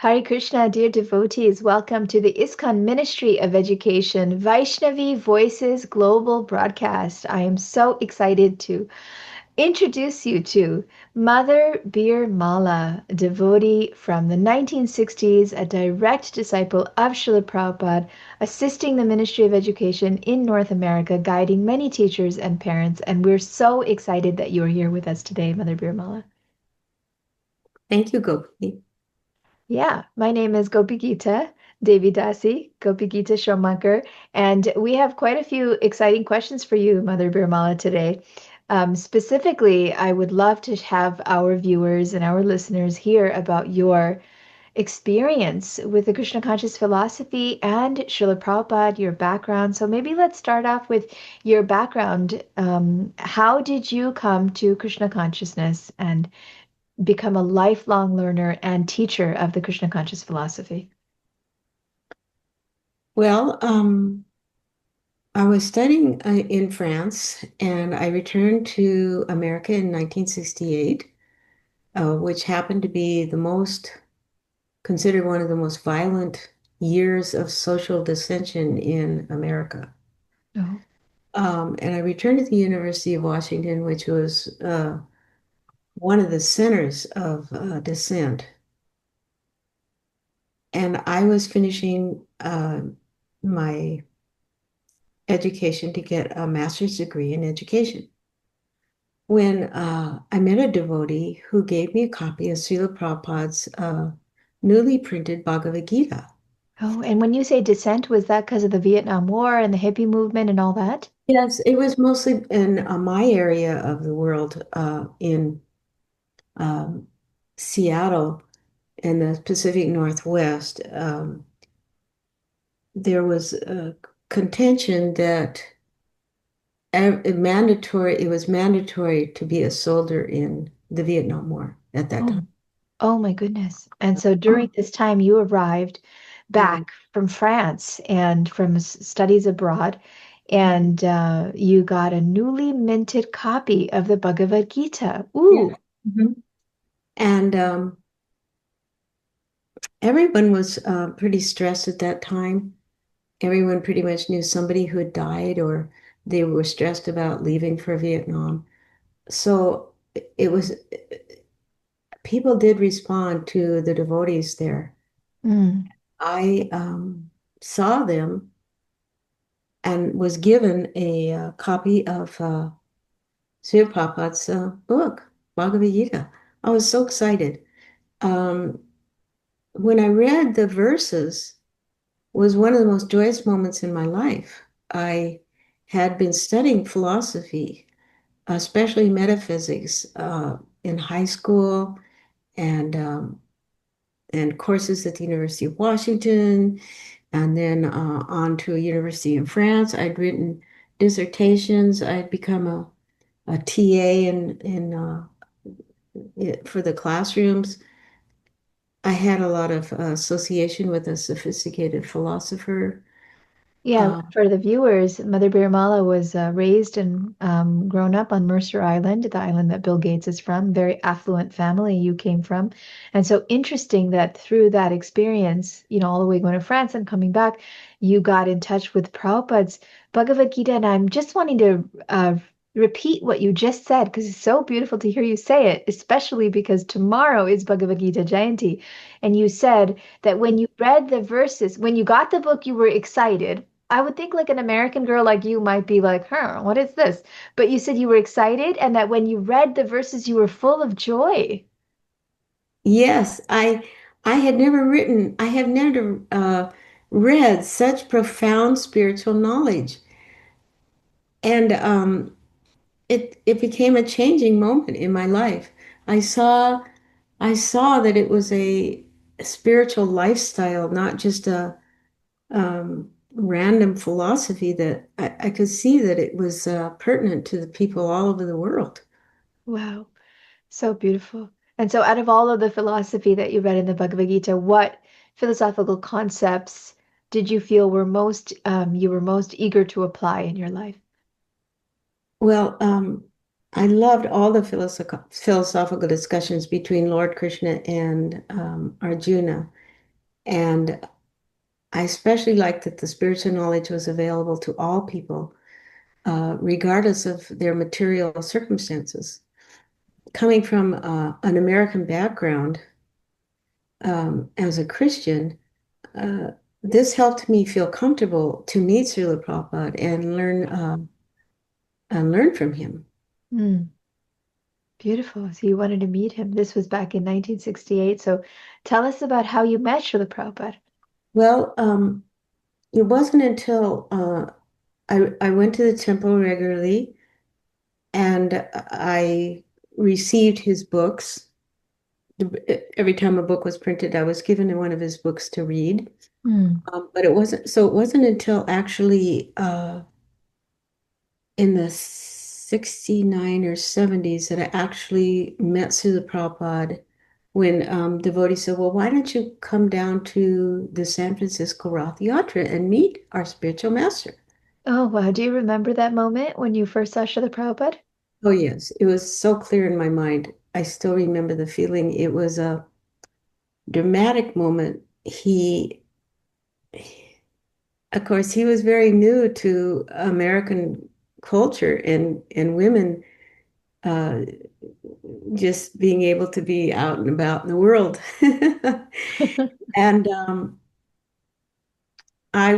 Hare Krishna, dear devotees, welcome to the ISKCON Ministry of Education Vaishnavi Voices Global Broadcast. I am so excited to introduce you to Mother Bir Mala, a devotee from the 1960s, a direct disciple of Srila Prabhupada, assisting the Ministry of Education in North America, guiding many teachers and parents. And we're so excited that you're here with us today, Mother Bir Mala. Thank you, Gopi. Yeah, my name is Gopi Gita, Devi Dasi, Gopi Gita Schomaker, and we have quite a few exciting questions for you, Mother Birmala, today. Specifically, I would love to have our viewers and our listeners hear about your experience with the Krishna conscious philosophy and Srila Prabhupada, your background. So maybe let's start off with your background. How did you come to Krishna consciousness and become a lifelong learner and teacher of the Krishna conscious philosophy? Well, I was studying in France and I returned to America in 1968, which happened to be considered one of the most violent years of social dissension in America. Oh. And I returned to the University of Washington, which was one of the centers of dissent. And I was finishing my education to get a master's degree in education. When I met a devotee who gave me a copy of Srila Prabhupada's newly printed Bhagavad Gita. Oh, and when you say dissent, was that because of the Vietnam War and the hippie movement and all that? Yes, it was mostly in my area of the world, in um, Seattle in the Pacific Northwest. There was a contention that it was mandatory to be a soldier in the Vietnam War at that Oh, time. oh my goodness. And so during this time, you arrived Mhm. back from France and from studies abroad, and you got a newly minted copy of the Bhagavad Gita. Yeah. Ooh, Mhm. And everyone was pretty stressed at that time. Everyone pretty much knew somebody who had died or they were stressed about leaving for Vietnam. So it was, people did respond to the devotees there. mm, I saw them and was given a copy of Srila Prabhupada's book, Bhagavad Gita. I was so excited. Um, when I read the verses, was one of the most joyous moments in my life. I had been studying philosophy, especially metaphysics, in high school and um, and courses at the University of Washington, and then on to a university in France. I'd written dissertations. I'd become a TA for the classrooms. I had a lot of association with a sophisticated philosopher. yeah, Uh, for the viewers, Mother Biramala was raised and grown up on Mercer Island, the island that Bill Gates is from, very affluent family you came from. And so interesting that through that experience, all the way going to France and coming back, you got in touch with Prabhupada's Bhagavad Gita. And I'm just wanting to repeat what you just said because it's so beautiful to hear you say it, especially because tomorrow is Bhagavad Gita Jayanti. And you said that when you read the verses, when you got the book, you were excited. I would think like an American girl like you might be like, huh, what is this? But you said you were excited and that when you read the verses, you were full of joy. yes, I have never read such profound spiritual knowledge. And it became a changing moment in my life. I saw I saw that it was a spiritual lifestyle, not just a random philosophy that I could see that it was pertinent to the people all over the world. Wow, so beautiful. And so, out of all of the philosophy that you read in the Bhagavad Gita, what philosophical concepts did you feel were you were most eager to apply in your life? Well, I loved all the philosophical discussions between Lord Krishna and Arjuna. And I especially liked that the spiritual knowledge was available to all people, regardless of their material circumstances. Coming from an American background, as a Christian, uh, this helped me feel comfortable to meet Srila Prabhupada and learn from him. Mm, beautiful. So you wanted to meet him. This was back in 1968. So tell us about how you met Srila Prabhupada. Well, it wasn't until I went to the temple regularly and I received his books. Every time a book was printed, I was given one of his books to read. Mm. But it wasn't until actually in the 69 or 70s that I actually met Srila Prabhupada when devotees said, well, why don't you come down to the San Francisco Rath Yatra and meet our spiritual master? Oh, wow. Do you remember that moment when you first saw Srila Prabhupada? Oh, yes. It was so clear in my mind. I still remember the feeling. It was a dramatic moment. Of course, he was very new to American culture and women uh, just being able to be out and about in the world. And I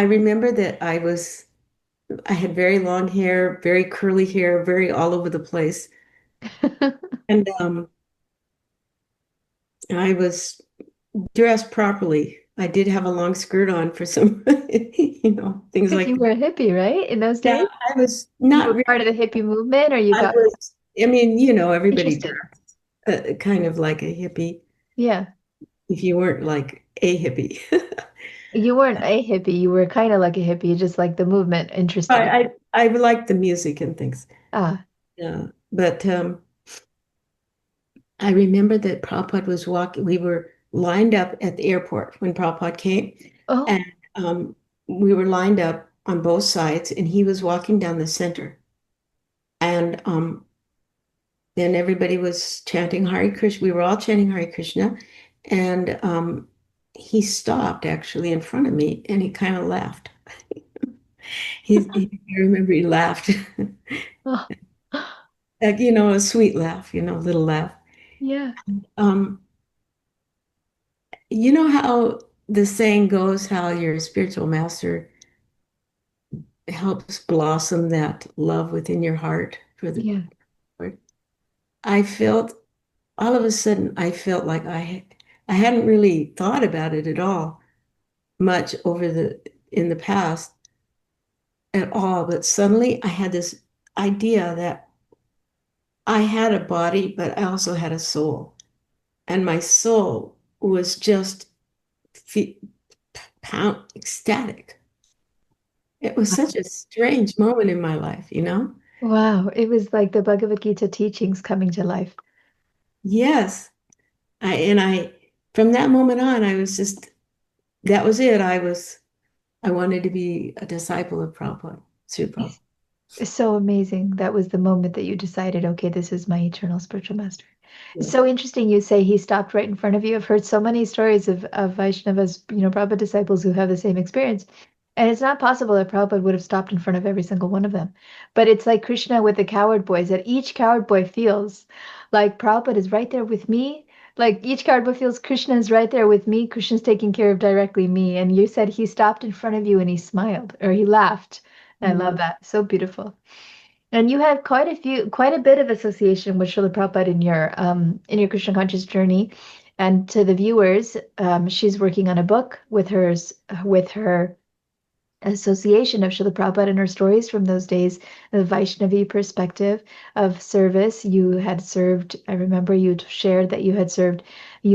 remember that I had very long hair, very curly hair, very all over the place. And I was dressed properly. I did have a long skirt on for some, things Because like you were that. a hippie, right? In those Yeah, days? I was You not were part of the really, hippie movement, or you I got was, I mean, everybody interested? dressed kind of like a hippie Yeah. if you weren't like a hippie. You weren't a hippie. You were kind of like a hippie, just like the movement interested you. I like the music and things. Ah. Yeah, but I remember that Prabhupada was walking. We were lined up at the airport when Prabhupada came, Oh. and we were lined up on both sides, and he was walking down the center. And then everybody was chanting Hare Krishna. We were all chanting Hare Krishna, and he stopped actually in front of me, and he kind of laughed. I remember he laughed, Oh. like a sweet laugh, a little laugh. Yeah. Um, You know how the saying goes, how your spiritual master helps blossom that love within your heart for the Yeah. Lord? I felt all of a sudden, I felt like I hadn't really thought about it at all much in the past at all, but suddenly I had this idea that I had a body, but I also had a soul, and my soul was just fe- ecstatic. It was such a strange moment in my life. Wow. It was like the Bhagavad Gita teachings coming to life. Yes. I from that moment on, that was it. I wanted to be a disciple of Prabhupada, Sri Prabhupada. It's so amazing. That was the moment that you decided, okay, this is my eternal spiritual master. It's Yes. so interesting you say he stopped right in front of you. I've heard so many stories of Vaishnavas, Prabhupada disciples who have the same experience. And it's not possible that Prabhupada would have stopped in front of every single one of them. But it's like Krishna with the coward boys, that each coward boy feels like Prabhupada is right there with me. Like each coward boy feels Krishna is right there with me. Krishna's taking care of directly me. And you said he stopped in front of you and he smiled or he laughed. I love Mhm. that. So beautiful. And you had quite a bit of association with Srila Prabhupada in your Krishna conscious journey. And to the viewers, she's working on a book with her association of Srila Prabhupada and her stories from those days, the Vaishnavi perspective of service. You had served, I remember you shared that you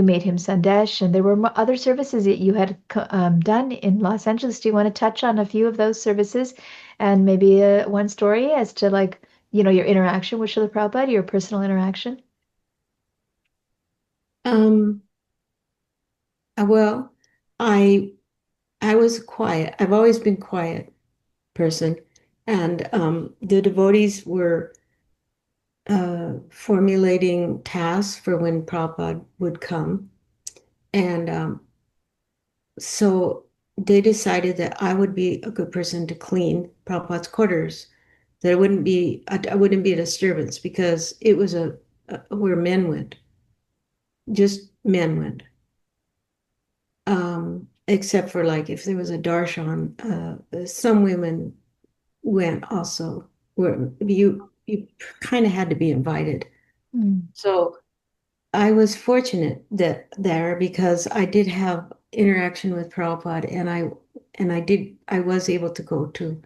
made him Sandesh, and there were other services that you had done in Los Angeles. Do you want to touch on a few of those services and maybe one story as to your interaction with Srila Prabhupada, your personal interaction? Um, well, I I was quiet. I've always been quiet person, and the devotees were formulating tasks for when Prabhupada would come, and So they decided that I would be a good person to clean Prabhupada's quarters, that it wouldn't be, I wouldn't be a disturbance because it was where men went, just men went. Except for like if there was a darshan, some women went also, where you kind of had to be invited. Mm, So I was fortunate that there because I did have interaction with Prabhupada, and I was able to go to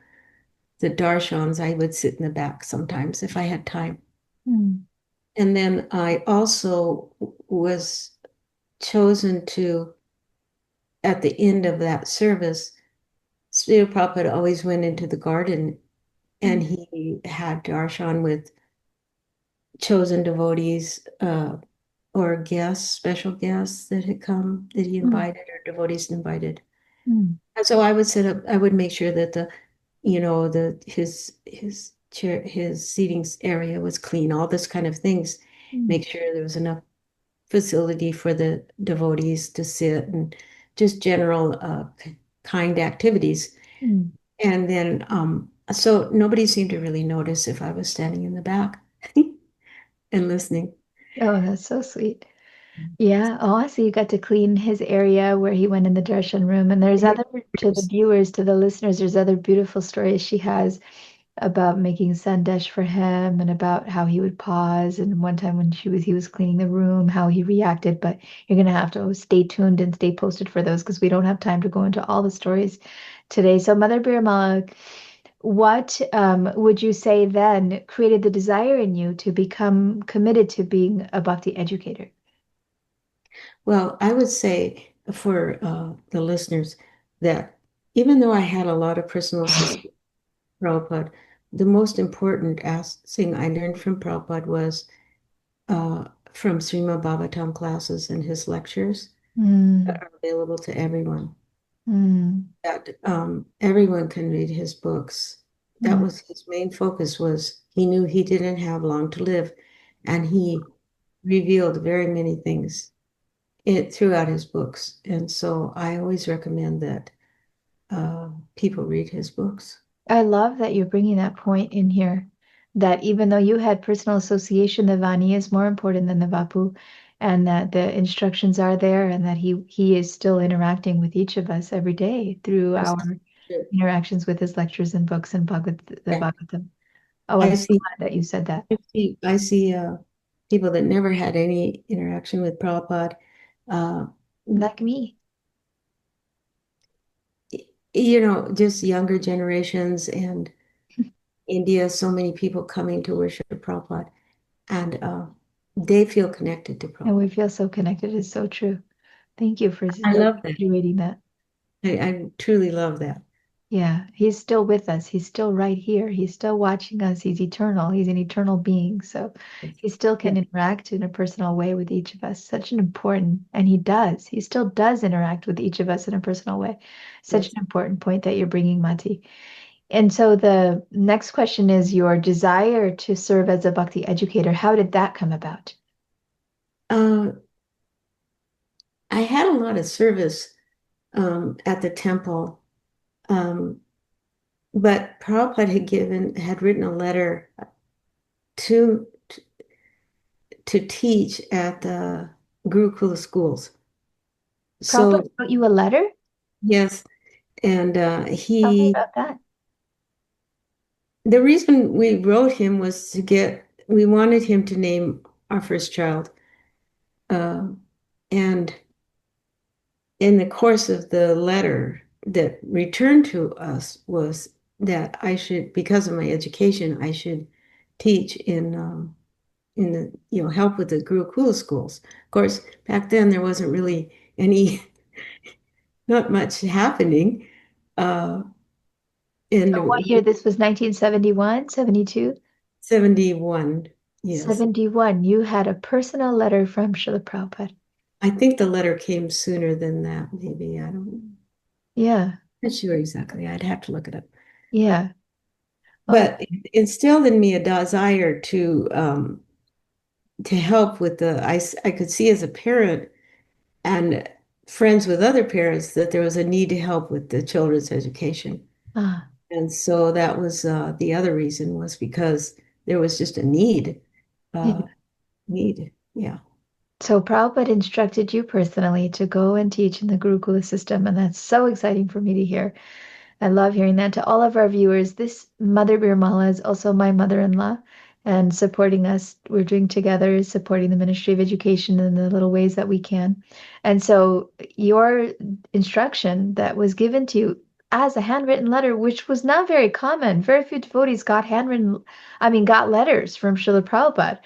the darshans. I would sit in the back sometimes if I had time. mm, And then I also was chosen to, at the end of that service, Srila Prabhupada always went into the garden and mm, he had darshan with chosen devotees, or guests, special guests that had come that he mm, invited or devotees invited. mm, And so I would set up, I would make sure that his chair, his seating area was clean, all this kind of things, mm, make sure there was enough facility for the devotees to sit and just general kind activities. mm. And then so nobody seemed to really notice if I was standing in the back and listening. Oh, that's so sweet. Yeah. Oh, I see. You got to clean his area where he went in the darshan room. And there's other, to the viewers, to the listeners, there's other beautiful stories she has about making sandesh for him and about how he would pause. And one time when he was cleaning the room, how he reacted. But you're gonna have to stay tuned and stay posted for those because we don't have time to go into all the stories today. So Mother Biramala, what would you say then created the desire in you to become committed to being a bhakti educator? Well, I would say for the listeners that even though I had a lot of personal association with Prabhupada, the most important thing I learned from Prabhupada was from Srimad Bhagavatam classes and his lectures that Mm, are available to everyone. mm, That everyone can read his books. That mm. was his main focus, was he knew he didn't have long to live, and he revealed very many things throughout his books. And so I always recommend that people read his books. I love that you're bringing that point in here, that even though you had personal association, the Vani is more important than the Vapu, and that the instructions are there, and that he is still interacting with each of us every day through Yes. our interactions with his lectures and books and the Yeah. Bhagavatam. Oh, I'm I so see, glad that you said that. I see people that never had any interaction with Prabhupada. Uh, Like me. just younger generations and India, so many people coming to worship Prabhupada, and they feel connected to And Prabhupada. we feel so connected. It's so true. Thank you for I love that. reiterating that. I truly love that. Yeah, he's still with us. He's still right here. He's still watching us. He's eternal. He's an eternal being. So he still Yeah, can interact in a personal way with each of us. Such an important, and he does. He still does interact with each of us in a personal way. Such yes. an important point that you're bringing, Mati. And so the next question is your desire to serve as a bhakti educator. How did that come about? Uh, I had a lot of service at the temple. Um, but Prabhupada had written a letter to to teach at the Gurukula schools. Prabhupada So wrote you a letter? yes, and Tell me about that. the reason we wrote him was we wanted him to name our first child, uh, and in the course of the letter that returned to us was that I should, because of my education, I should teach in the help with the Gurukula schools. Of course, back then there wasn't really any not much happening. Uh, So what in year? This was 1971, 72? 71, yes. 71. You had a personal letter from Srila Prabhupada. I think the letter came sooner than that, maybe. I don't, Yeah, not sure exactly. I'd have to look it up. yeah. Oh, But it instilled in me a desire to help with I could see as a parent and friends with other parents that there was a need to help with the children's education. Ah, And so that was the other reason was because there was just a need. Uh, yeah. need. Yeah. So Prabhupada instructed you personally to go and teach in the Gurukula system, and that's so exciting for me to hear. I love hearing that. To all of our viewers, this Mother Birmala is also my mother-in-law and supporting us. We're doing together is supporting the Ministry of Education in the little ways that we can. And so your instruction that was given to you as a handwritten letter, which was not very common. Very few devotees got got letters from Srila Prabhupada.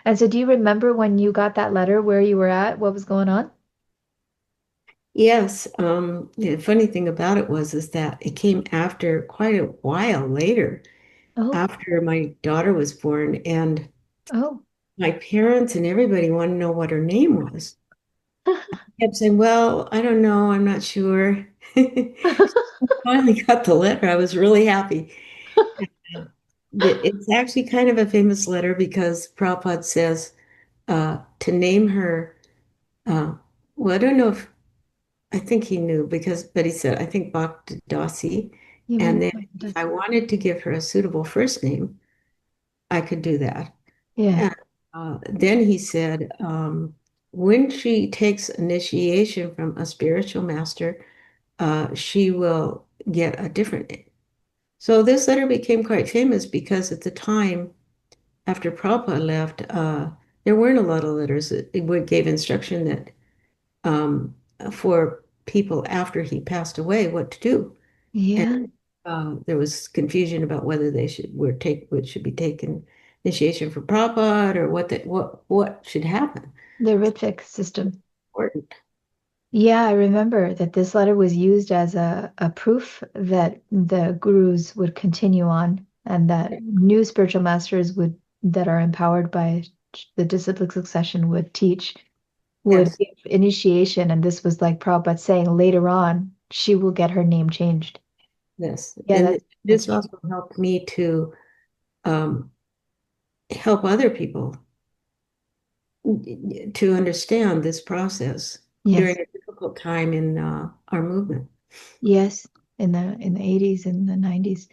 And so do you remember when you got that letter, where you were at, what was going on? Yes. The funny thing about it was is that it came after quite a while later, Oh, after my daughter was born, and oh. my parents and everybody wanted to know what her name was. I kept saying, "Well, I don't know. I'm not sure." Finally got the letter. I was really happy. It's actually kind of a famous letter because Prabhupada says to name her. Uh, well, I don't know if I think he knew because, but he said, I think Bhakti Dasi. You And mean then if I wanted to give her a suitable first name, I could do that. yeah. And then he said, when she takes initiation from a spiritual master, she will get a different name. So this letter became quite famous because at the time, after Prabhupada left, there weren't a lot of letters. It gave instruction that um, for people after he passed away what to do. And Yeah. there was confusion about whether they should be taken initiation for Prabhupada or what should happen. The Ritvic system. Important. Yeah, I remember that this letter was used as a proof that the gurus would continue on and that new spiritual masters that are empowered by the disciplic succession would Yes, give initiation. And this was like Prabhupada saying later on, she will get her name changed. yes. Yeah, And that's this also helped me to um, help other people to understand this process during yes, a difficult time in our movement. yes, in the 80s and the 90s.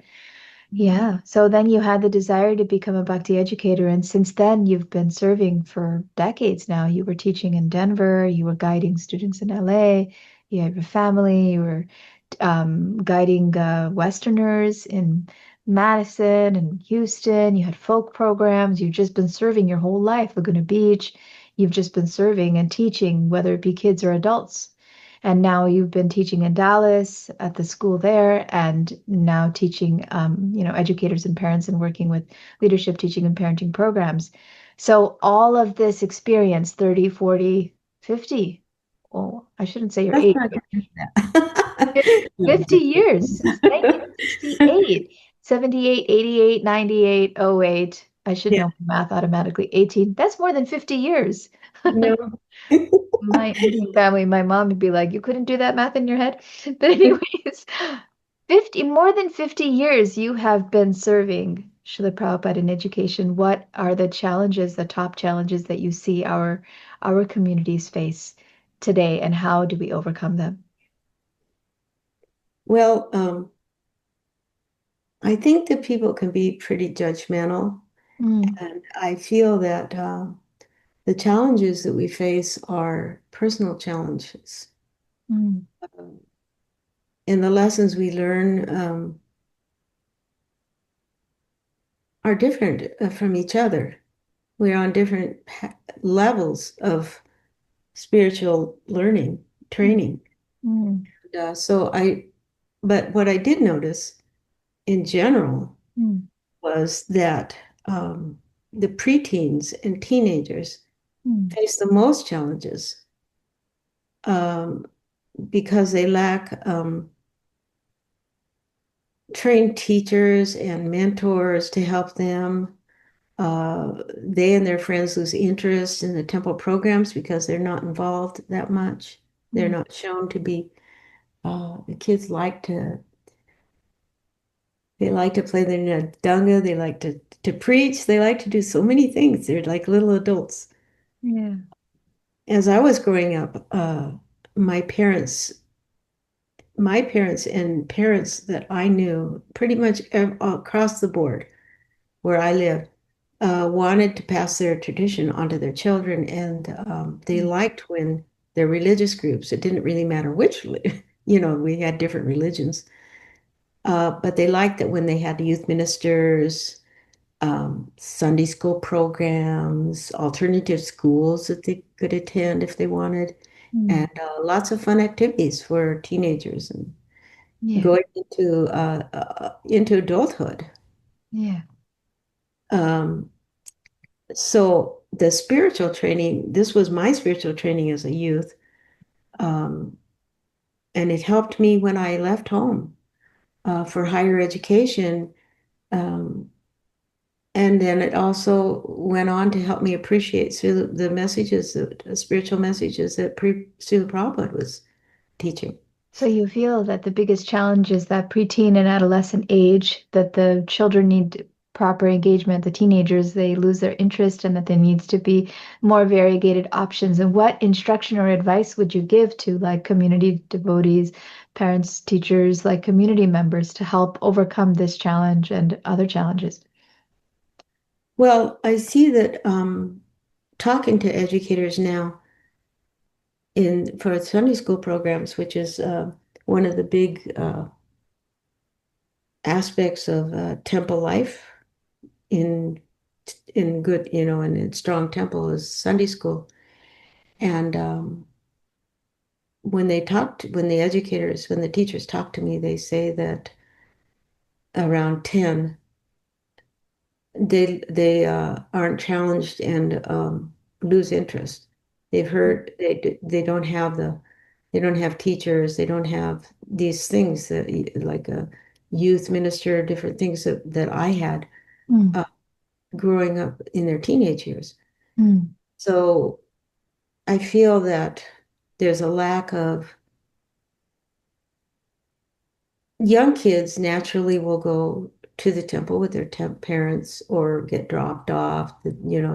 Yeah. So then you had the desire to become a bhakti educator. And since then, you've been serving for decades now. You were teaching in Denver, you were guiding students in LA, you have a family, you were guiding Westerners in Madison and Houston. You had folk programs. You've just been serving your whole life. Laguna Beach, you've just been serving and teaching, whether it be kids or adults. And now you've been teaching in Dallas at the school there, and now teaching, educators and parents and working with leadership teaching and parenting programs. So all of this experience, 30, 40, 50. Oh, I shouldn't say your Let's age. not get into that. No, I'm 50 just kidding. years since 1968, 78, 88, 98, oh 08. I should Yeah, know math automatically. 18. That's more than 50 years. no. My Indian family, my mom would be like, you couldn't do that math in your head? But anyways, 50, more than 50 years you have been serving Srila Prabhupada in education. What are the challenges, the top challenges that you see our communities face today, and how do we overcome them? Well, I think that people can be pretty judgmental, Mm, and I feel that the challenges that we face are personal challenges. mm, Um, and the lessons we learn are different from each other. We're on different levels of spiritual learning, mm, training. mm, But what I did notice in general mm, was that the preteens and teenagers mm, face the most challenges um, because they lack trained teachers and mentors to help them. They and their friends lose interest in the temple programs because they're not involved that much. They're mm. not shown to be. The kids they like to play the nadanga. They like to preach. They like to do so many things. They're like little adults. Yeah. As I was growing up, my parents, my parents and parents that I knew pretty much across the board where I lived wanted to pass their tradition onto their children, and they liked when their religious groups, it didn't really matter which, we had different religions, but they liked that when they had youth ministers, Sunday school programs, alternative schools that they could attend if they wanted, Mm. and lots of fun activities for teenagers and Yeah. going into adulthood. Yeah. Um, so the spiritual training, this was my spiritual training as a youth, um, and it helped me when I left home for higher education. Um, And then it also went on to help me appreciate the messages, the spiritual messages that Srila Prabhupada was teaching. So you feel that the biggest challenge is that preteen and adolescent age, that the children need proper engagement, the teenagers, they lose their interest, and that there needs to be more variegated options. And what instruction or advice would you give to like community devotees, parents, teachers, like community members to help overcome this challenge and other challenges? Well, I see that talking to educators now in for Sunday school programs, which is one of the big aspects of temple life in in good, and in strong temple is Sunday school. And when the educators, when the teachers talk to me, they say that around 10, they aren't challenged and lose interest. They've heard they don't have they don't have teachers, they don't have these things that like a youth minister, different things that I had Mm, uh, growing up in their teenage years. mm, So I feel that there's a lack of young kids naturally will go to the temple with their parents or get dropped off,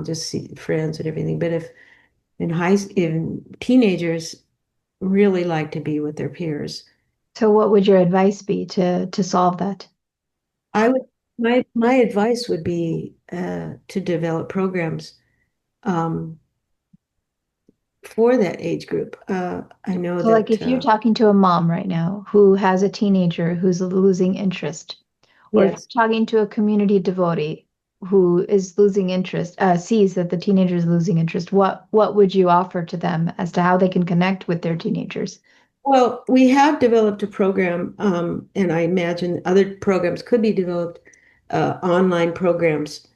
just see friends and everything. But if teenagers really like to be with their peers, So what would your advice be to solve that? I would my advice would be to develop programs um, for that age group. I know So like that if you're talking to a mom right now who has a teenager who's losing interest, or if yes. you're talking to a community devotee who is losing interest, sees that the teenager is losing interest, what would you offer to them as to how they can connect with their teenagers? Well, we have developed a program, and I imagine other programs could be developed, online programs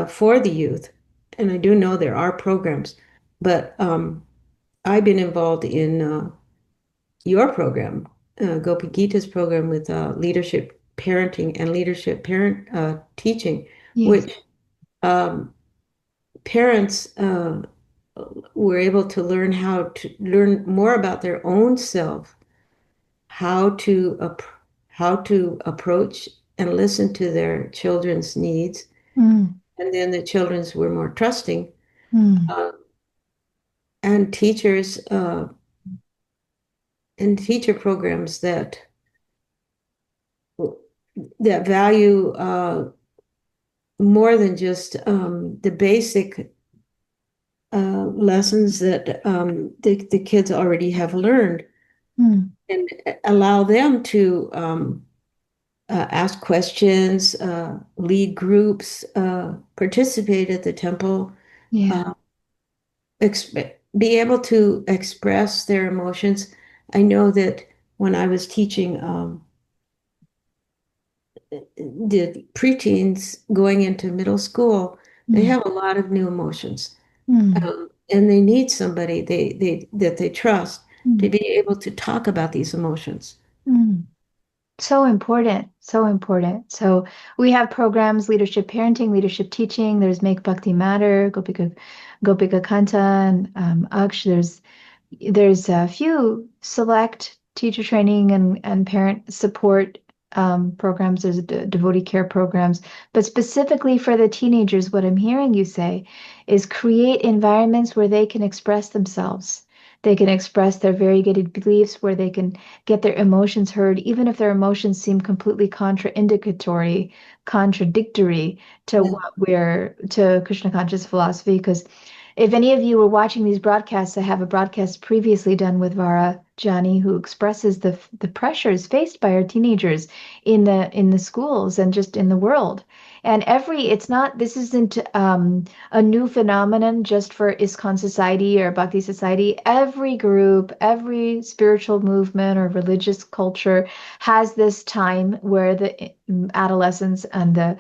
for the youth. And I do know there are programs, but I've been involved in your program, Gopi Gita's program with leadership parenting and leadership parent teaching, Yes. which parents were able to learn more about their own self, how to how to approach and listen to their children's needs, Mm, and then the children's were more trusting, mm, uh, and teachers and teacher programs that value more than just the basic lessons that the kids already have learned, mm. and allow them to ask questions, lead groups, participate at the temple, Yeah. uh, be able to express their emotions. I know that when I was teaching the preteens going into middle school, they Mm, have a lot of new emotions, mm, and they need somebody that they trust to mm, be able to talk about these emotions. mm. So important, so important. So we have programs, leadership parenting, leadership teaching. There's Make Bhakti Matter, Gopika Kanta, and Aksh. There's a few select teacher training and parent support programs. There's devotee care programs, but specifically for the teenagers, what I'm hearing you say is create environments where they can express themselves. They can express their variegated beliefs where they can get their emotions heard, even if their emotions seem completely contradictory to Yeah. what we're to Krishna conscious philosophy. Because if any of you were watching these broadcasts, I have a broadcast previously done with Vara Jani, who expresses the pressures faced by our teenagers in the schools and just in the world. And it's not, this isn't a new phenomenon just for ISKCON society or Bhakti society. Every group, every spiritual movement or religious culture has this time where the adolescents and the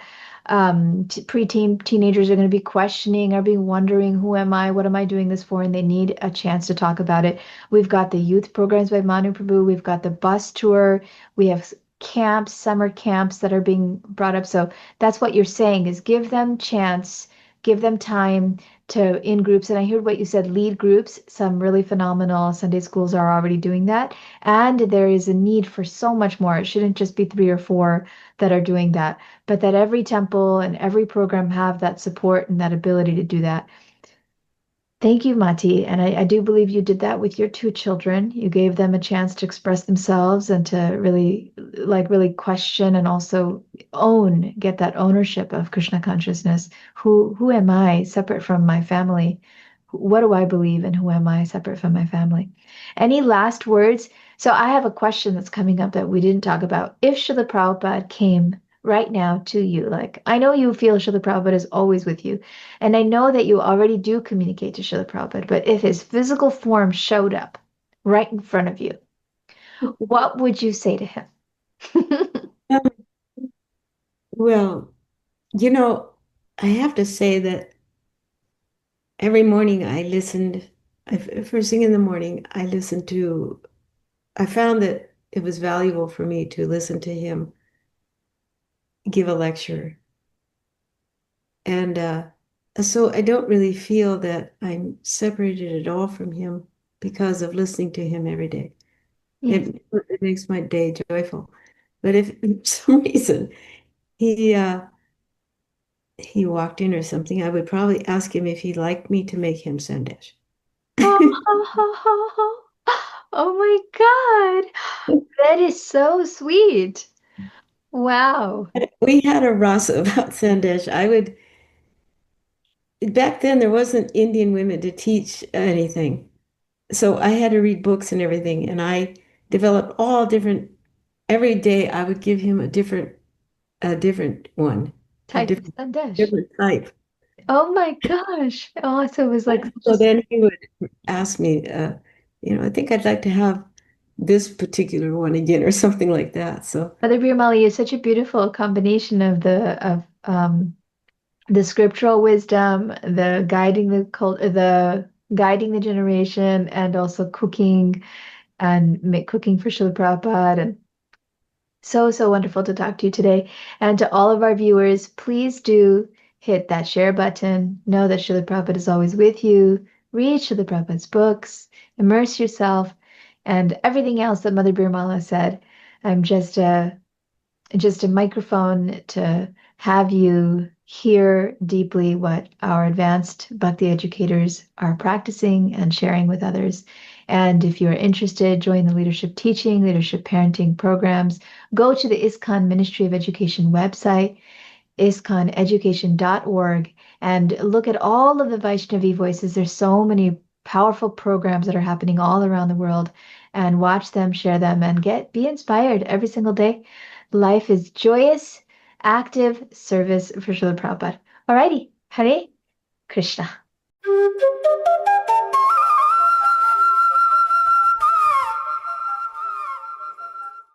preteen teenagers are going to be questioning, are being wondering, who am I? What am I doing this for? And they need a chance to talk about it. We've got the youth programs by Manu Prabhu. We've got the bus tour. We have camps, summer camps that are being brought up. So that's what you're saying is give them chance, give them time to in groups. And I heard what you said, lead groups. Some really phenomenal Sunday schools are already doing that. And there is a need for so much more. It shouldn't just be three or four that are doing that, but that every temple and every program have that support and that ability to do that. Thank you, Mati. And I do believe you did that with your two children. You gave them a chance to express themselves and to really question and also get that ownership of Krishna consciousness. Who am I separate from my family? What do I believe and who am I separate from my family? Any last words? So I have a question that's coming up that we didn't talk about. If Srila Prabhupada came right now to you, like I know you feel Srila Prabhupada is always with you, and I know that you already do communicate to Srila Prabhupada, but if his physical form showed up right in front of you, what would you say to him? Um, well, you know, I have to say that every morning first thing in the morning, I found that it was valuable for me to listen to him give a lecture. And so I don't really feel that I'm separated at all from him because of listening to him every day. Yes. It makes my day joyful. But if for some reason he uh, he walked in or something, I would probably ask him if he'd like me to make him sandesh. Oh my God. That is so sweet. Wow. We had a rasa about sandesh. Back then there wasn't Indian women to teach anything. So I had to read books and everything, and I developed all different. Every day I would give him a different one, a Type of Sandesh. different type. Oh my gosh. Oh, so it was like So just then he would ask me, I think I'd like to have this particular one again or something like that. So Mother Birmali is such a beautiful combination of the scriptural wisdom, the guiding the generation, and also cooking and cooking for Srila Prabhupada. And so wonderful to talk to you today. And to all of our viewers, please do hit that share button. Know that Srila Prabhupada is always with you. Read Srila Prabhupada's books, immerse yourself, and everything else that Mother Birmala said. I'm just a microphone to have you hear deeply what our advanced bhakti educators are practicing and sharing with others. And if you're interested, join the leadership teaching, leadership parenting programs. Go to the ISKCON Ministry of Education website, iskoneducation.org, and look at all of the Vaishnavi voices. There's so many powerful programs that are happening all around the world, and watch them, share them, and be inspired every single day. Life is joyous, active service for Srila Prabhupada. Alrighty, Hare Krishna.